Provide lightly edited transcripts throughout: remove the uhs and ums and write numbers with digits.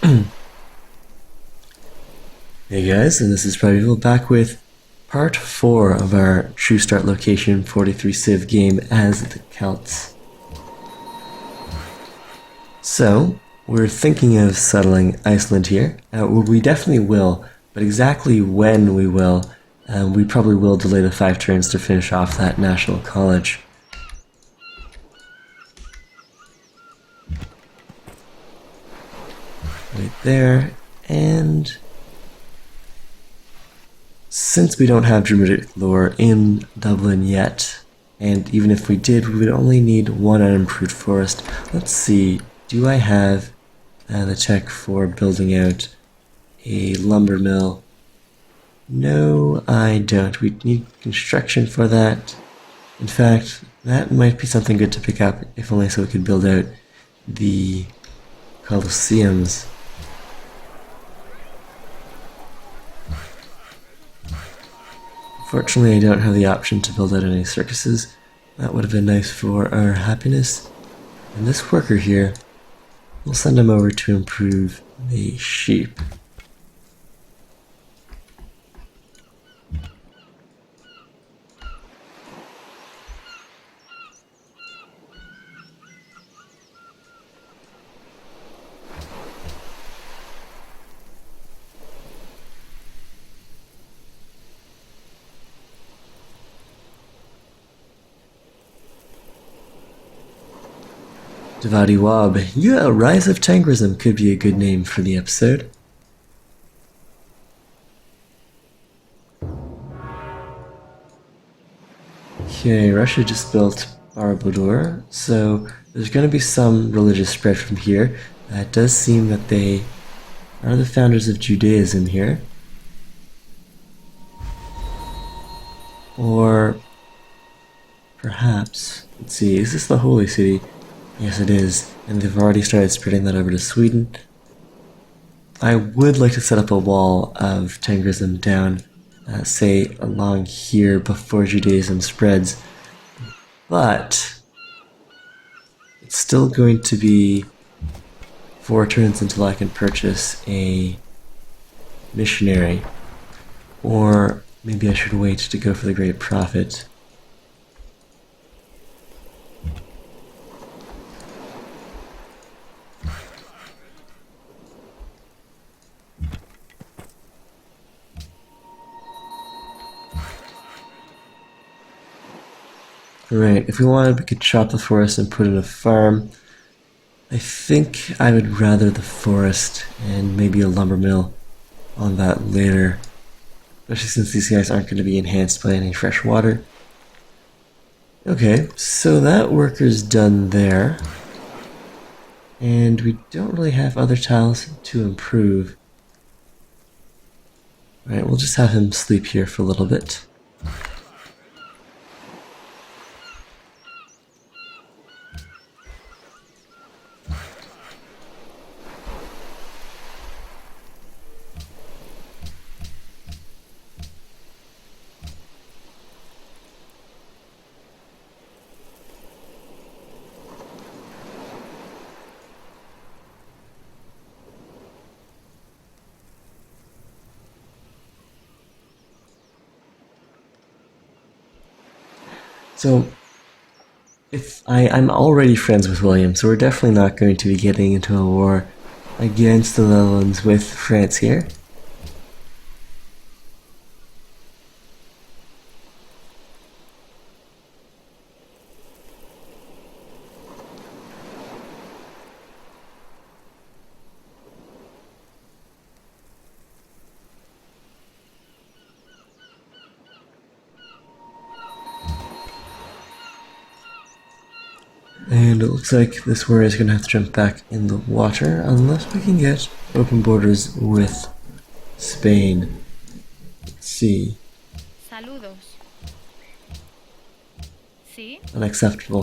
Hey guys, and this is PrimEval back with part 4 of our True Start Location 43 Civ game as the Celts. So, we're thinking of settling Iceland here. We definitely will, but exactly when we will, we probably will delay the 5 turns to finish off that National College. Right there, and since we don't have Druidic lore in Dublin yet, and even if we did, we would only need one unimproved forest. Let's see, do I have the check for building out a lumber mill? No, I don't. We need construction for that. In fact, that might be something good to pick up, if only so we could build out the Colosseums. Fortunately, I don't have the option to build out any circuses. That would have been nice for our happiness. And this worker here, we'll send him over to improve the sheep. Devadi Wob. Yeah, Rise of Tengrism could be a good name for the episode. Okay, Russia just built Barbador, so there's going to be some religious spread from here. It does seem that they are the founders of Judaism here. Or perhaps, let's see, is this the Holy City? Yes, it is, and they've already started spreading that over to Sweden. I would like to set up a wall of Tengrism down, say, along here before Judaism spreads, but it's still going to be 4 turns until I can purchase a missionary, or maybe I should wait to go for the Great Prophet. Right, if we wanted, we could chop the forest and put in a farm. I think I would rather the forest and maybe a lumber mill on that later. Especially since these guys aren't going to be enhanced by any fresh water. Okay, so that worker's done there. And we don't really have other tiles to improve. Alright, we'll just have him sleep here for a little bit. So, if I'm already friends with William, so we're definitely not going to be getting into a war against the Netherlands with France here. And it looks like this warrior is going to have to jump back in the water unless we can get open borders with Spain. Let's see. Saludos. ¿Sí? Unacceptable.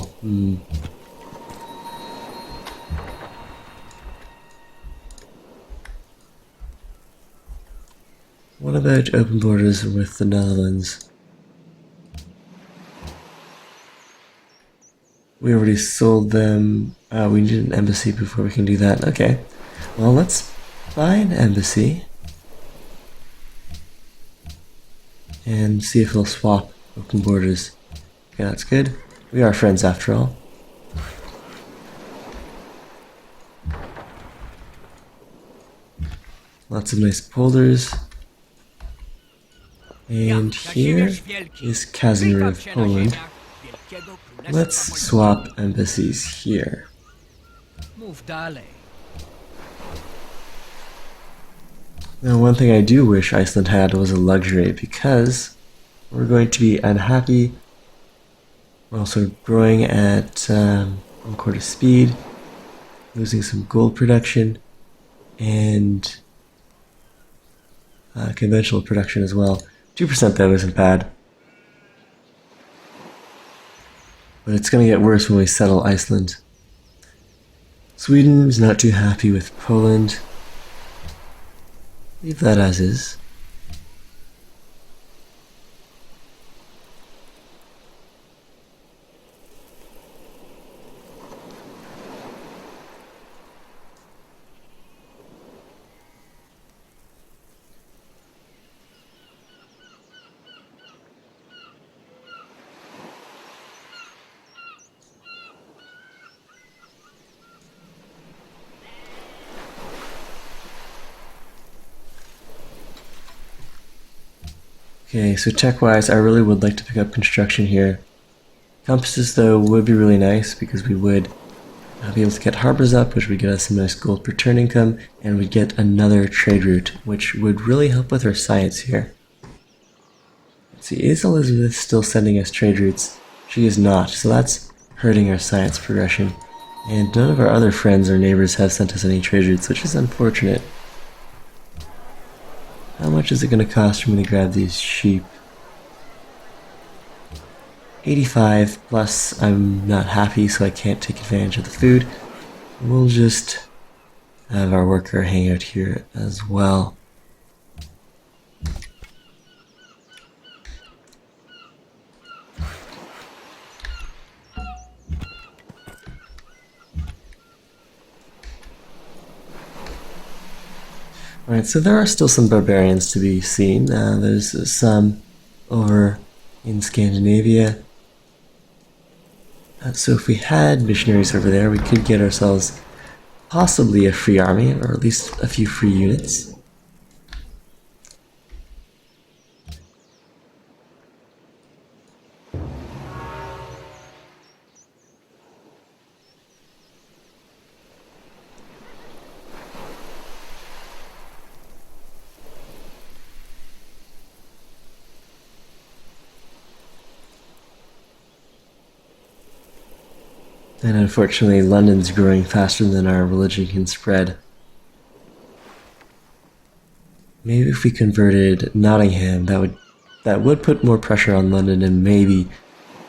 What about open borders with the Netherlands? We already sold them. We need an embassy before we can do that. Okay. Well, let's buy an embassy and see if it'll swap open borders. Okay, that's good. We are friends after all. Lots of nice boulders. And here is Casimir of Poland. Let's swap embassies here. Mów dalej. Now, one thing I do wish Iceland had was a luxury, because we're going to be unhappy. We're also growing at 1/4 speed, losing some gold production, and conventional production as well. 2% though isn't bad. But it's going to get worse when we settle Iceland. Sweden is not too happy with Poland. Leave that as is. Okay, so tech-wise, I really would like to pick up construction here. Compasses, though, would be really nice, because we would be able to get harbors up, which would get us some nice gold per turn income, and we'd get another trade route, which would really help with our science here. Let's see, is Elizabeth still sending us trade routes? She is not, so that's hurting our science progression. And none of our other friends or neighbors have sent us any trade routes, which is unfortunate. How much is it going to cost for me to grab these sheep? 85, plus I'm not happy, so I can't take advantage of the food. We'll just have our worker hang out here as well. Alright, so there are still some barbarians to be seen. There's some over in Scandinavia. So if we had missionaries over there, we could get ourselves possibly a free army, or at least a few free units. And unfortunately, London's growing faster than our religion can spread. Maybe if we converted Nottingham, that would put more pressure on London and maybe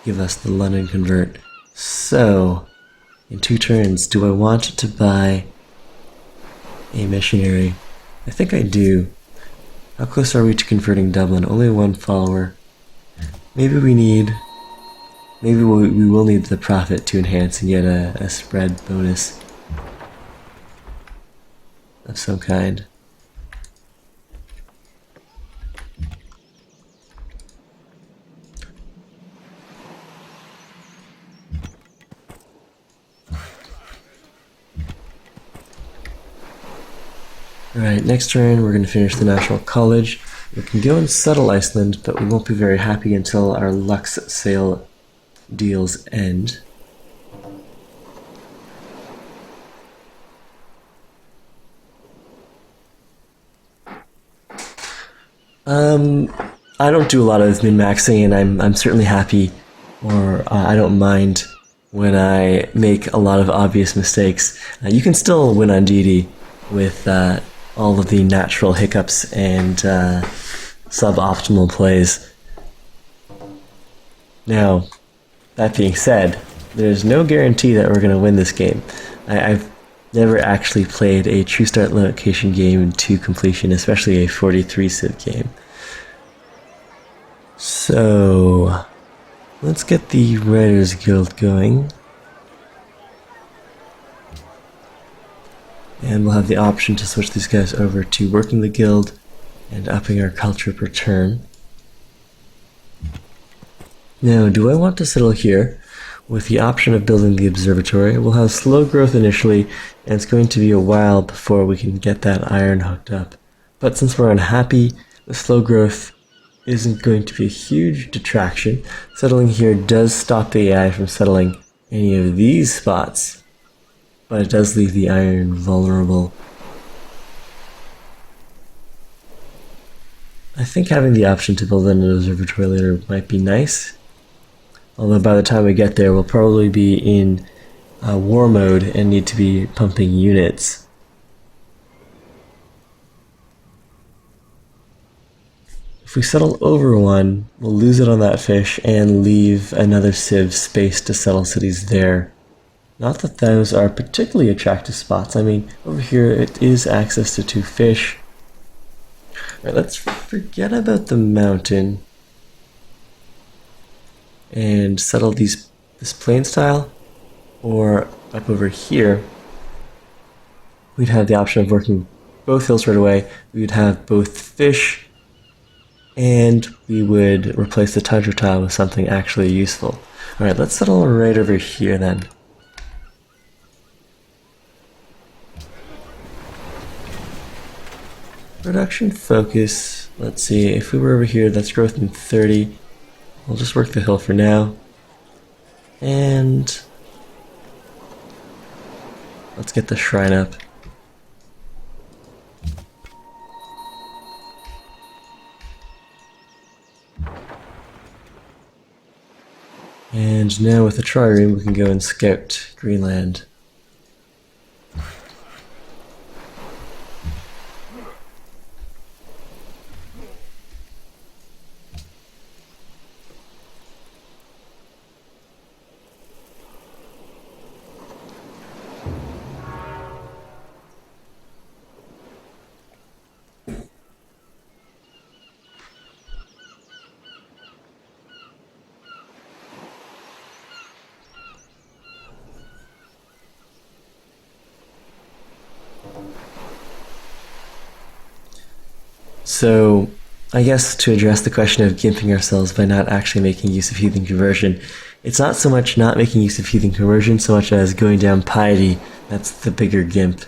give us the London convert. So, in 2 turns, do I want to buy a missionary? I think I do. How close are we to converting Dublin? Only 1 follower. Maybe we will need the profit to enhance and get a spread bonus of some kind. Alright, next turn we're going to finish the National College. We can go and settle Iceland, but we won't be very happy until our Lux sale deals end. I don't do a lot of min-maxing, and I'm certainly happy, or I don't mind when I make a lot of obvious mistakes. You can still win on Deity with all of the natural hiccups and suboptimal plays. Now, that being said, there's no guarantee that we're going to win this game. I've never actually played a true start location game to completion, especially a 43 civ game. So, let's get the Writers Guild going. And we'll have the option to switch these guys over to working the guild and upping our culture per turn. Now, do I want to settle here? With the option of building the observatory, we'll have slow growth initially, and it's going to be a while before we can get that iron hooked up. But since we're unhappy, the slow growth isn't going to be a huge detraction. Settling here does stop the AI from settling any of these spots, but it does leave the iron vulnerable. I think having the option to build an observatory later might be nice. Although by the time we get there, we'll probably be in war mode and need to be pumping units. If we settle over one, we'll lose it on that fish and leave another civ space to settle cities there. Not that those are particularly attractive spots. I mean, over here it is access to 2 fish. Alright, let's forget about the mountain and settle this plain style, or up over here we'd have the option of working both hills right away. We would have both fish, and we would replace the tundra tile with something actually useful. Alright, let's settle right over here then. Production focus, let's see, if we were over here, that's growth in 30. We'll just work the hill for now. And let's get the shrine up. And now with the trireme we can go and scout Greenland. So, I guess to address the question of gimping ourselves by not actually making use of heathen conversion, it's not so much not making use of heathen conversion so much as going down piety. That's the bigger gimp.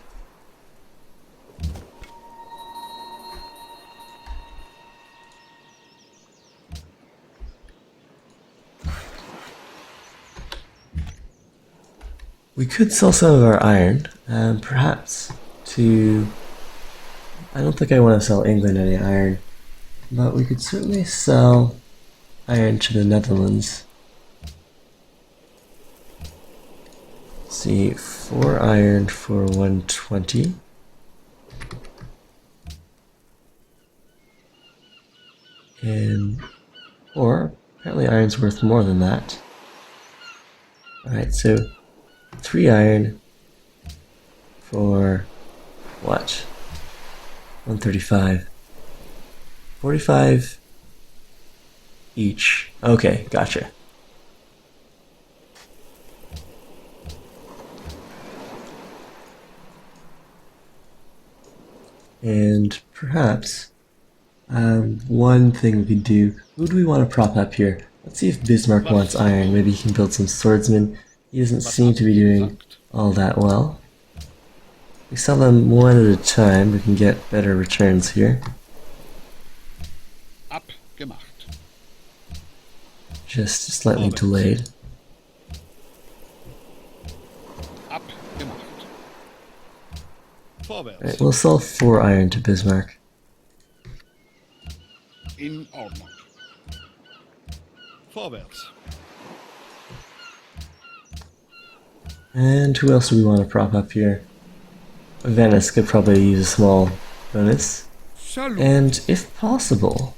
We could sell some of our iron, perhaps to... I don't think I want to sell England any iron, but we could certainly sell iron to the Netherlands. Let's see, 4 iron for 120. Or apparently iron's worth more than that. Alright, so 3 iron for what? 135. 45 each. Okay, gotcha. And perhaps one thing we could do, who do we want to prop up here? Let's see if Bismarck wants iron. Maybe he can build some swordsmen. He doesn't seem to be doing all that well. We sell them one at a time, we can get better returns here. Abgemacht. Just slightly delayed. Abgemacht. Vorwärts. Right, we'll sell 4 iron to Bismarck. In Ordnung. Vorwärts. And who else do we want to prop up here? Venice could probably use a small bonus. And if possible,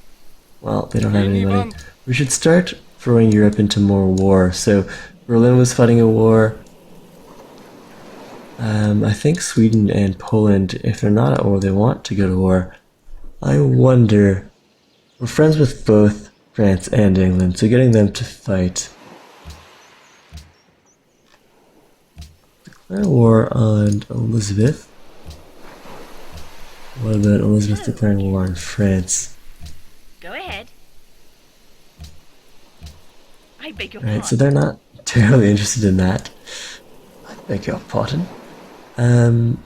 well, they don't have any money, we should start throwing Europe into more war. So Berlin was fighting a war. I think Sweden and Poland, if they're not at war, they want to go to war. I wonder, we're friends with both France and England, so getting them to fight. Declare war on Elizabeth. What about Elizabeth declaring war on France? Go ahead. I beg your Alright, so pardon. they're not terribly interested in that. I beg your pardon.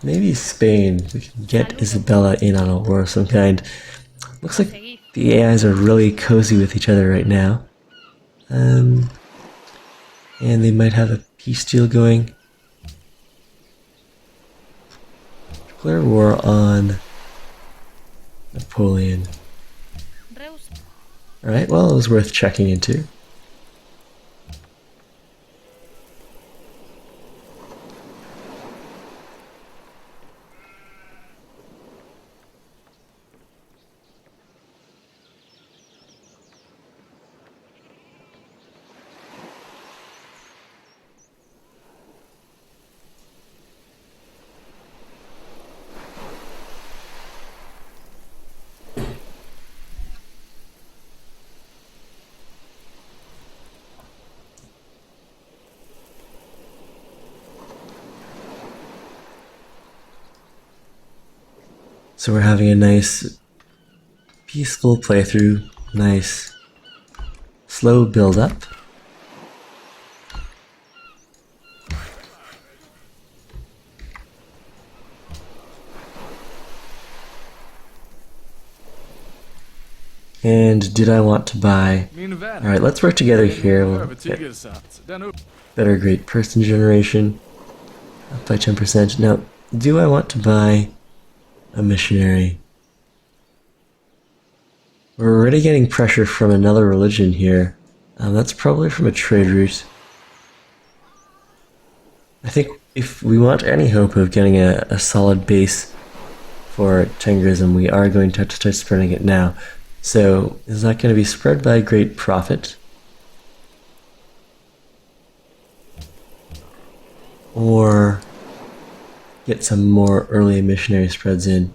Maybe Spain. We can get Isabella in on a war of some kind. Looks like Seguid. the AIs are really cozy with each other right now. And they might have a peace deal going. Declare war on Napoleon. Reus. Alright, well, it was worth checking into. So we're having a nice, peaceful playthrough, nice, slow build-up. And did I want to buy... Alright, let's work together here. We'll get better great person generation. Up by 10%. Now, do I want to buy a missionary? We're already getting pressure from another religion here. That's probably from a trade route. I think if we want any hope of getting a solid base for Tengrism, we are going to have to start spreading it now. So, is that going to be spread by great profit? Or get some more early missionary spreads in?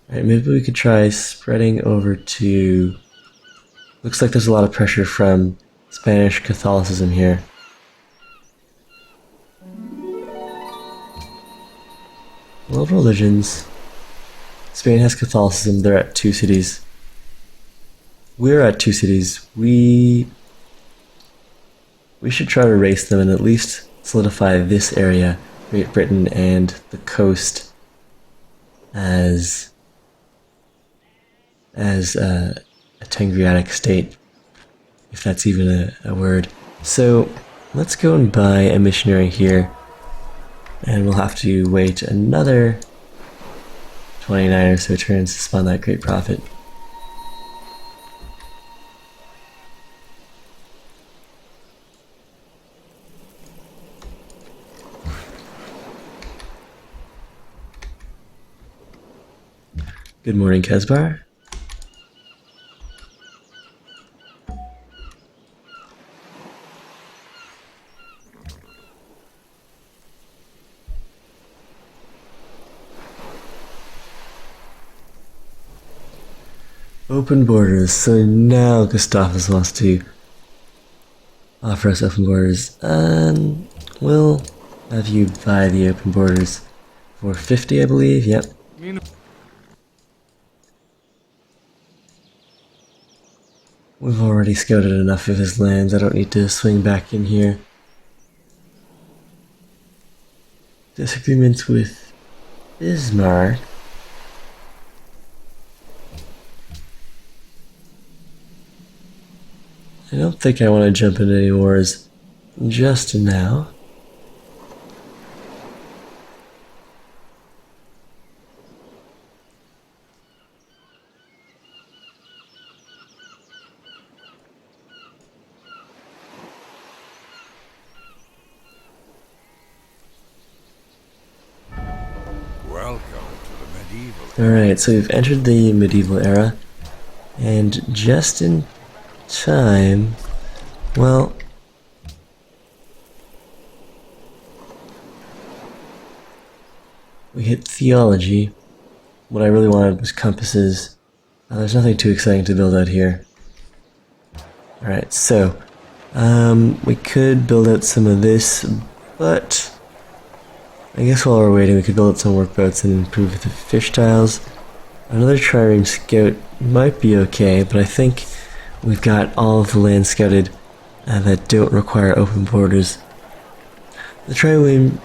Alright, maybe we could try spreading over to... Looks like there's a lot of pressure from Spanish Catholicism here. World religions. Spain has Catholicism, they're at 2 cities. We're at 2 cities. We should try to race them and at least solidify this area, Great Britain and the coast, as a Tengriatic state, if that's even a word. So let's go and buy a missionary here, and we'll have to wait another 29 or so turns to spawn that great profit. Good morning, Kesbar. Open borders. So now Gustavus wants to offer us open borders. And we'll have you buy the open borders for 50, I believe. Yep. We've already scouted enough of his lands. I don't need to swing back in here. Disagreements with Bismarck. I don't think I want to jump into any wars just now. Alright, so we've entered the medieval era, and just in time, well, we hit theology. What I really wanted was compasses. There's nothing too exciting to build out here. Alright, so, we could build out some of this, but I guess while we're waiting, we could build up some workboats and improve the fish tiles. Another trireme scout might be okay, but I think we've got all of the land scouted that don't require open borders. The trireme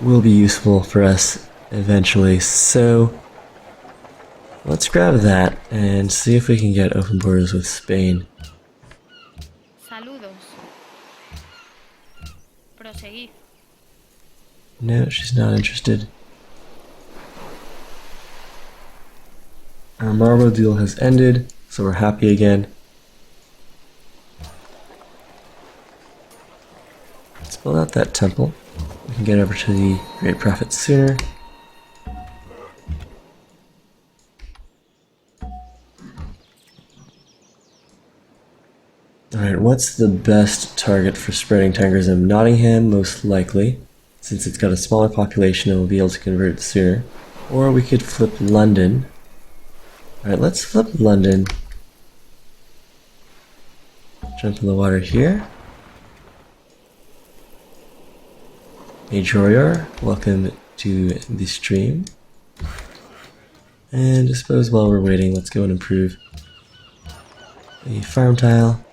will be useful for us eventually, so let's grab that and see if we can get open borders with Spain. Saludos. Proseguir. No, she's not interested. Our marble deal has ended, so we're happy again. Let's build out that temple. We can get over to the Great Prophet sooner. Alright, what's the best target for spreading Tengrism? Nottingham, most likely, since it's got a smaller population and we'll be able to convert it sooner. Or we could flip London. Alright, let's flip London. Jump in the water here. Hey Jorior, welcome to the stream. And I suppose while we're waiting, let's go and improve the farm tile.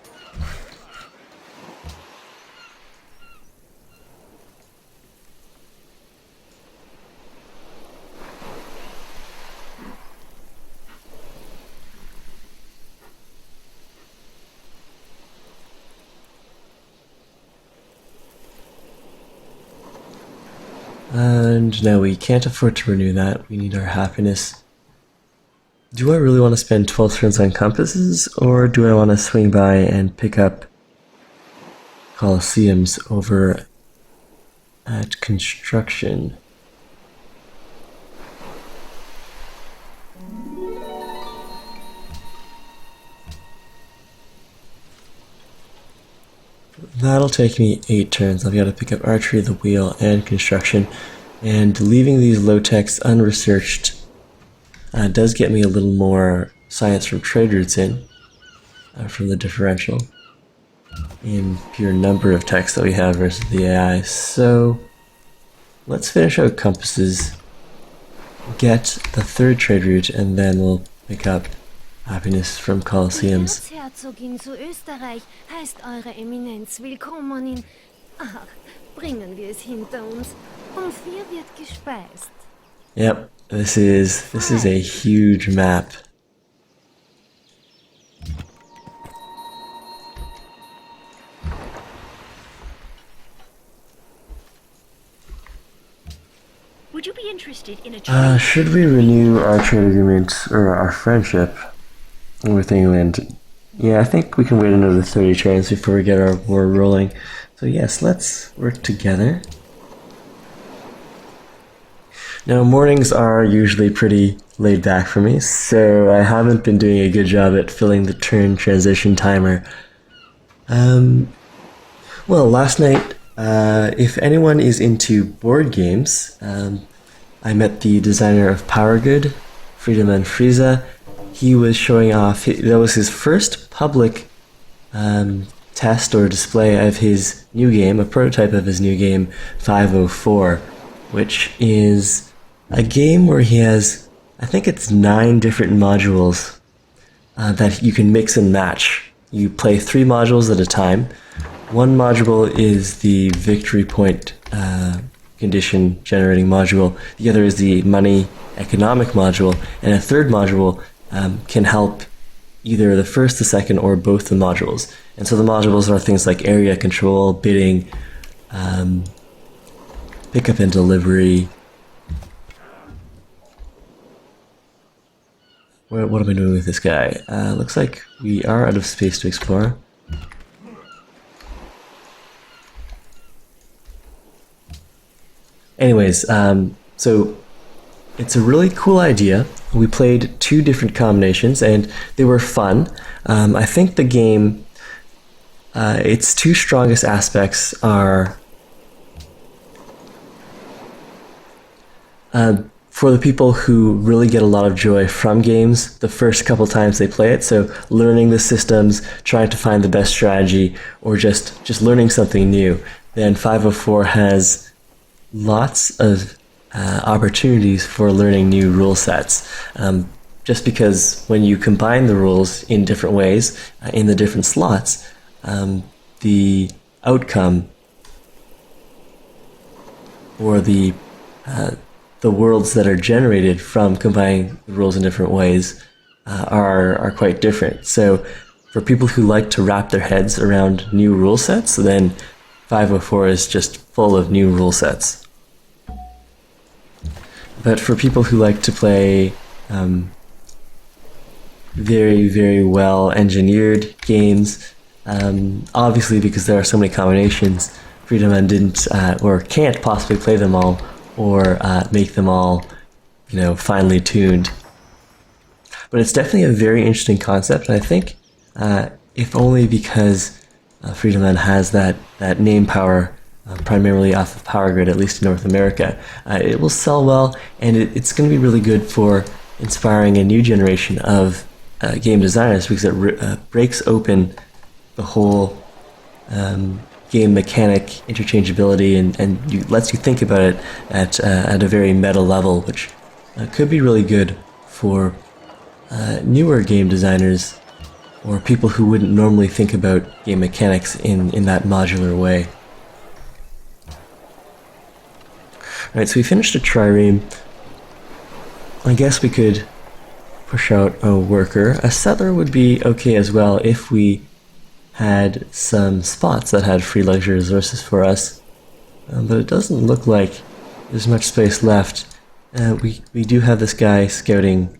And now we can't afford to renew that. We need our happiness. Do I really want to spend 12 turns on compasses, or do I want to swing by and pick up Colosseums over at construction? That'll take me 8 turns. I've got to pick up archery, the wheel, and construction. And leaving these low-techs unresearched does get me a little more science from trade routes in, from the differential in pure number of techs that we have versus the AI. So let's finish out compasses, get the 3rd trade route, and then we'll pick up happiness from Colosseums. Erzherzogin zu Österreich heißt Eure Eminenz willkommen in... Ach, bringen wir es hinter uns. 4 wird gespeist. Yep, this is a huge map. Would you be interested in a trade? Should we renew our trade agreement or our friendship with England? Yeah, I think we can wait another 30 turns before we get our war rolling. So yes, let's work together. Now, mornings are usually pretty laid back for me, so I haven't been doing a good job at filling the turn transition timer. Well, last night, if anyone is into board games, I met the designer of Power Good, Friedemann Friese. He was showing off, that was his first public test or display of his new game, a prototype of his new game, 504, which is a game where he has, I think it's 9 different modules that you can mix and match. You play 3 modules at a time. One module is the victory point condition generating module. The other is the money economic module. And a 3rd module can help either the 1st, the 2nd, or both the modules. And so the modules are things like area control, bidding, pickup and delivery. What am I doing with this guy? Looks like we are out of space to explore. Anyways, so it's a really cool idea. We played 2 different combinations and they were fun. I think the game, its 2 strongest aspects are for the people who really get a lot of joy from games the first couple times they play it, so learning the systems, trying to find the best strategy, or just learning something new, then 504 has lots of opportunities for learning new rule sets. Just because when you combine the rules in different ways, in the different slots, the outcome or the worlds that are generated from combining the rules in different ways are quite different. So for people who like to wrap their heads around new rule sets, then 504 is just full of new rule sets. But for people who like to play very, very well engineered games, obviously because there are so many combinations, Friedemann didn't or can't possibly play them all or make them all, finely tuned. But it's definitely a very interesting concept, and I think if only because Friedemann has that name power primarily off of Power Grid, at least in North America, it will sell well, and it's going to be really good for inspiring a new generation of game designers, because it breaks open the whole game mechanic interchangeability and lets you think about it at a very meta level, which could be really good for newer game designers or people who wouldn't normally think about game mechanics in that modular way. Alright, so we finished a trireme. I guess we could push out a worker. A settler would be okay as well if we had some spots that had free luxury resources for us. But it doesn't look like there's much space left. We do have this guy scouting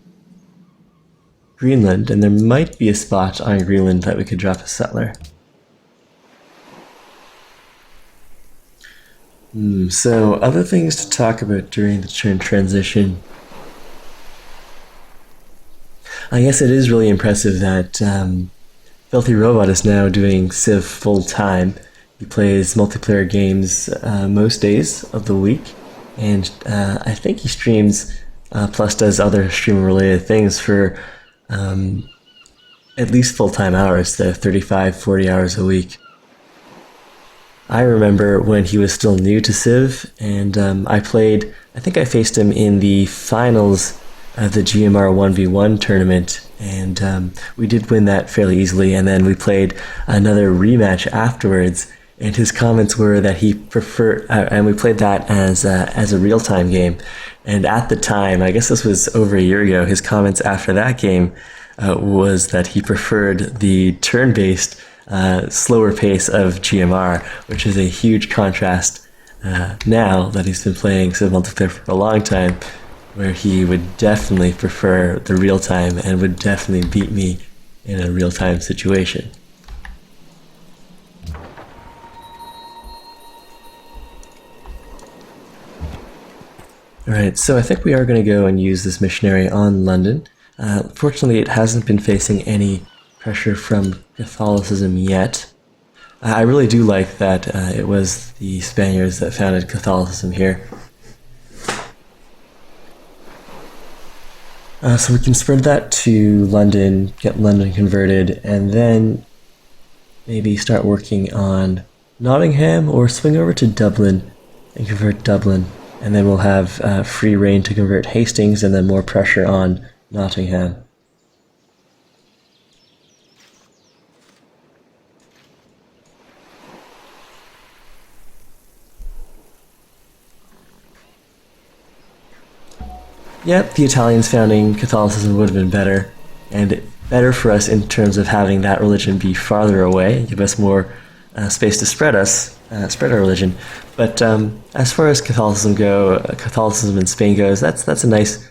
Greenland, and there might be a spot on Greenland that we could drop a settler. So, other things to talk about during the turn transition. I guess it is really impressive that Filthy Robot is now doing Civ full time. He plays multiplayer games most days of the week, and I think he streams, plus does other stream-related things for at least full-time hours, so 35-40 hours a week. I remember when he was still new to Civ, and I think I faced him in the finals of the GMR 1v1 tournament, and we did win that fairly easily, and then we played another rematch afterwards, and his comments were that he preferred, and we played that as a real-time game, and at the time, I guess this was over a year ago, his comments after that game was that he preferred the turn-based slower pace of GMR, which is a huge contrast now that he's been playing Civ multiplayer for a long time, where he would definitely prefer the real time and would definitely beat me in a real time situation. Alright, so I think we are going to go and use this missionary on London. Fortunately, it hasn't been facing any pressure from Catholicism yet. I really do like that it was the Spaniards that founded Catholicism here. So we can spread that to London, get London converted, and then maybe start working on Nottingham, or swing over to Dublin and convert Dublin. And then we'll have free reign to convert Hastings, and then more pressure on Nottingham. Yep, the Italians founding Catholicism would have been better, and better for us in terms of having that religion be farther away, give us more space to spread our religion. But as far as Catholicism in Spain goes, that's a nice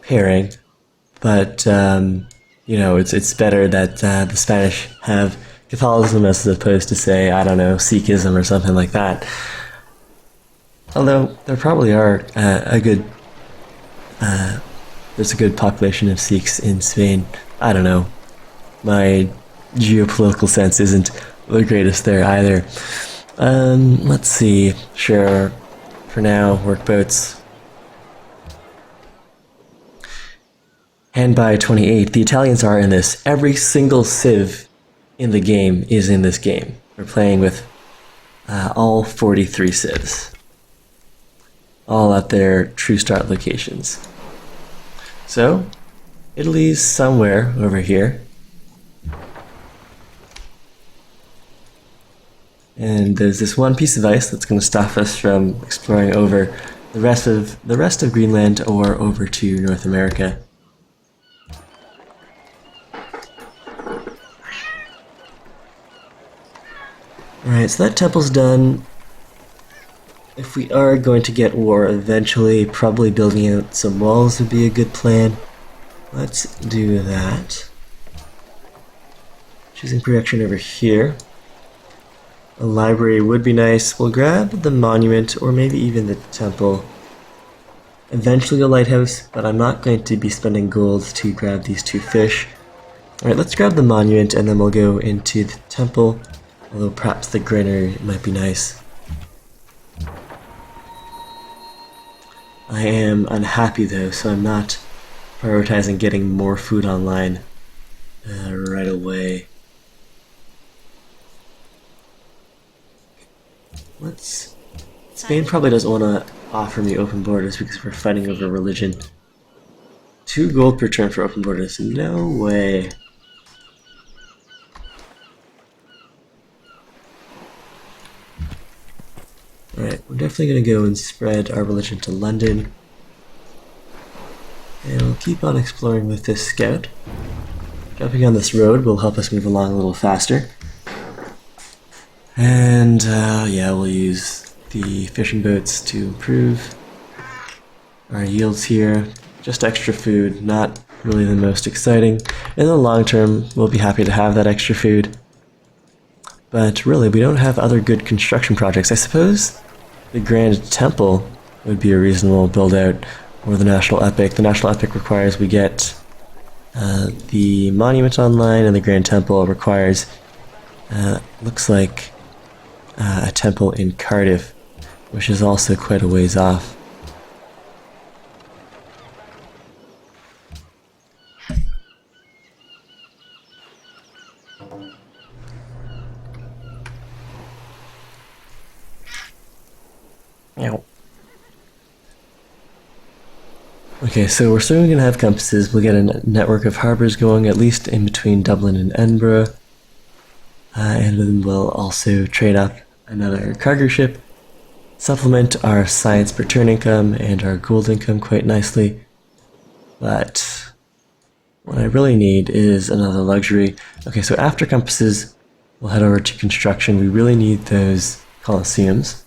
pairing. But it's better that the Spanish have Catholicism as opposed to, say, I don't know, Sikhism or something like that. Although there probably are there's a good population of Sikhs in Spain. I don't know. My geopolitical sense isn't the greatest there either. Let's see. Sure. For now, workboats. And by 28, the Italians are in this. Every single Civ in the game is in this game. We're playing with all 43 Civs. all at their true start locations. So, Italy's somewhere over here. And there's this one piece of ice that's going to stop us from exploring over the rest of Greenland or over to North America. Alright, so that temple's done. If we are going to get war eventually, probably building out some walls would be a good plan. Let's do that. Choosing production over here. A library would be nice. We'll grab the monument or maybe even the temple. Eventually a lighthouse, but I'm not going to be spending gold to grab these 2 fish. Alright, let's grab the monument and then we'll go into the temple. Although perhaps the granary might be nice. I am unhappy though, so I'm not prioritizing getting more food online right away. Spain probably doesn't want to offer me open borders because we're fighting over religion. 2 gold per turn for open borders. No way. Alright, we're definitely going to go and spread our religion to London. And we'll keep on exploring with this scout. Jumping on this road will help us move along a little faster. And yeah, we'll use the fishing boats to improve our yields here. Just extra food, not really the most exciting. In the long term, we'll be happy to have that extra food. But really, we don't have other good construction projects. I suppose the Grand Temple would be a reasonable build out, or the National Epic. The National Epic requires we get the monument online, and the Grand Temple requires, looks like, a temple in Cardiff, which is also quite a ways off. Okay, so we're soon going to have compasses. We'll get a network of harbors going, at least in between Dublin and Edinburgh. And then we'll also trade up another cargo ship, supplement our science per turn income and our gold income quite nicely. But what I really need is another luxury. Okay, so after compasses, we'll head over to construction. We really need those Colosseums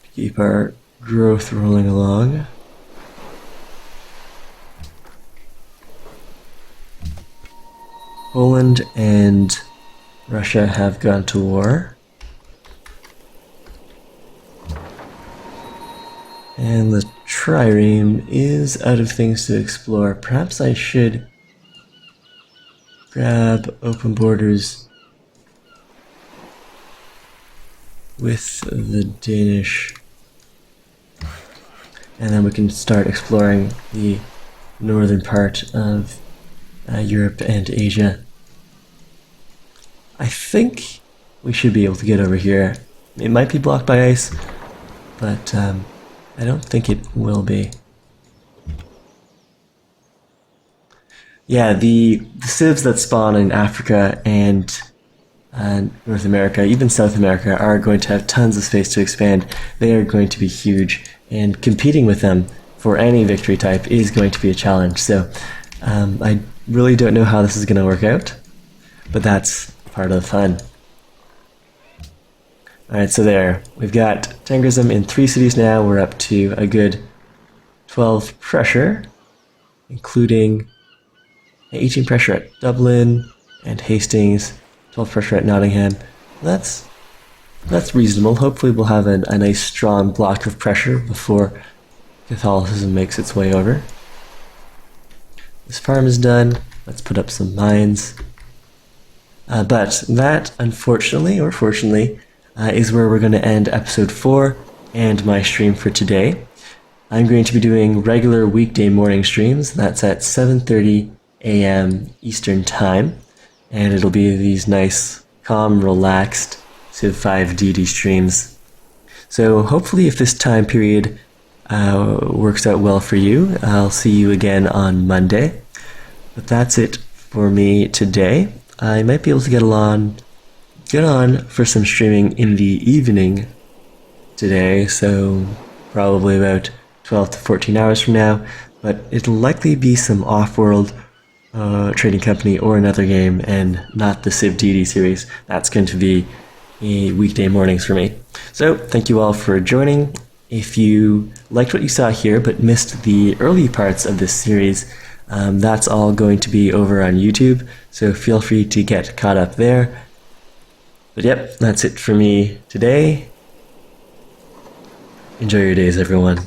to keep our growth rolling along. Poland and Russia have gone to war. And the trireme is out of things to explore. Perhaps I should grab open borders with the Danish. And then we can start exploring the northern part of Europe and Asia. I think we should be able to get over here. It might be blocked by ice, but I don't think it will be. Yeah, the civs that spawn in Africa and North America, even South America, are going to have tons of space to expand. They are going to be huge, and competing with them for any victory type is going to be a challenge. So I really don't know how this is going to work out, but that's part of the fun. Alright, so there. We've got Tengrism in 3 cities now. We're up to a good 12 pressure, including 18 pressure at Dublin and Hastings, 12 pressure at Nottingham. That's reasonable. Hopefully we'll have a nice strong block of pressure before Catholicism makes its way over. This farm is done. Let's put up some mines. But that, unfortunately, or fortunately, is where we're going to end episode 4 and my stream for today. I'm going to be doing regular weekday morning streams. That's at 7:30 a.m. Eastern Time. And it'll be these nice, calm, relaxed Civ 5 Deity streams. So hopefully if this time period works out well for you, I'll see you again on Monday. But that's it for me today. I might be able to get on for some streaming in the evening today, so probably about 12 to 14 hours from now, but it'll likely be some off-world trading company or another game, and not the CIV Deity series. That's going to be weekday mornings for me. So thank you all for joining. If you liked what you saw here but missed the early parts of this series, that's all going to be over on YouTube, so feel free to get caught up there. But yep, that's it for me today. Enjoy your days, everyone.